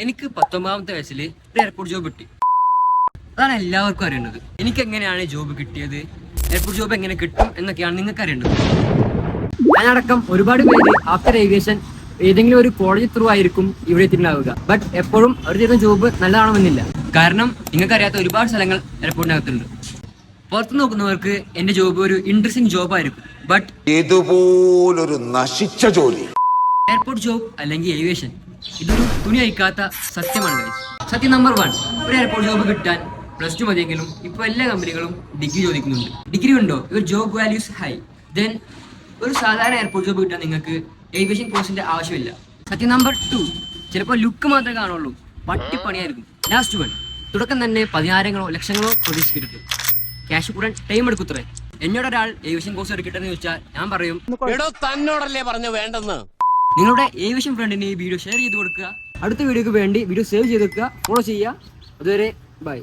എനിക്ക് 19ാമത്തെ വയസ്സിൽ ഒരു എയർപോർട്ട് ജോബ് കിട്ടി. അതാണ് എല്ലാവർക്കും അറിയേണ്ടത്. എനിക്ക് എങ്ങനെയാണ് ജോബ് കിട്ടിയത്, എയർപോർട്ട് ജോബ് എങ്ങനെ കിട്ടും എന്നൊക്കെയാണ് നിങ്ങൾക്ക് അറിയേണ്ടത്. ഞാനടക്കം ഒരുപാട് പേര് ആഫ്റ്റർ ഏവിയേഷൻ ഏതെങ്കിലും ഒരു കോളേജ് ത്രൂ ആയിരിക്കും ഇവിടെ എത്തിയിട്ടുണ്ടാവുക. ബട്ട് എപ്പോഴും അവർ ചെയ്യുന്ന ജോബ് നല്ലതാണെന്നില്ല. കാരണം നിങ്ങൾക്കറിയാത്ത ഒരുപാട് സ്ഥലങ്ങൾ എയർപോർട്ടിനകത്തുണ്ട്. പുറത്ത് നോക്കുന്നവർക്ക് എന്റെ ജോബ് ഒരു ഇൻട്രസ്റ്റിംഗ് ജോബ് ആയിരിക്കും. ബട്ട് ഇതുപോലൊരു നശിച്ച ജോലി എയർപോർട്ട് ജോബ് അല്ലെങ്കിൽ ഏവിയേഷൻ ഇതൊരു തുണി അയക്കാത്ത സത്യമാണ് ഗൈസ്. സത്യം നമ്പർ 1, ഒരു എയർപോർട്ട് ജോബ് കിട്ടാൻ +2 മതിയെങ്കിലും ഇപ്പോൾ എല്ലാ കമ്പനികളും ഡിഗ്രി ചോദിക്കുന്നുണ്ട്. ഡിഗ്രി ഉണ്ടോ, your job values high. Then ഒരു സാധാരണ എയർപോർട്ട് ജോബ് കിട്ടാൻ നിങ്ങൾക്ക് ഏവിയേഷൻ കോഴ്സിന്റെ ആവശ്യമില്ല. സത്യം നമ്പർ 2, ചിലപ്പോൾ ലുക്ക് മാത്രമേ കാണുള്ളൂ, പട്ടിപ്പണിയായിരിക്കും. ലാസ്റ്റ് 1, തുടക്കം തന്നെ 10,000-ങ്ങളോ ലക്ഷങ്ങളോ പ്രതീക്ഷിക്കരുത്. ക്യാഷ് കൂടാൻ ടൈം എടുക്കുത്രേ. എന്നോടൊരാൾ ഏവിയേഷൻ കോഴ്സ് എടുക്കട്ടെ എന്ന് ചോദിച്ചാൽ ഞാൻ പറയും, തന്നോടല്ലേ പറഞ്ഞു വേണ്ടെന്ന്. നിങ്ങളുടെ ഏവിയേഷൻ ഫ്രണ്ടിന് ഈ വീഡിയോ ഷെയർ ചെയ്ത് കൊടുക്കുക. അടുത്ത വീഡിയോക്ക് വേണ്ടി വീഡിയോ സേവ് ചെയ്ത് വെക്കുക, ഫോളോ ചെയ്യുക. അതുവരെ ബൈ.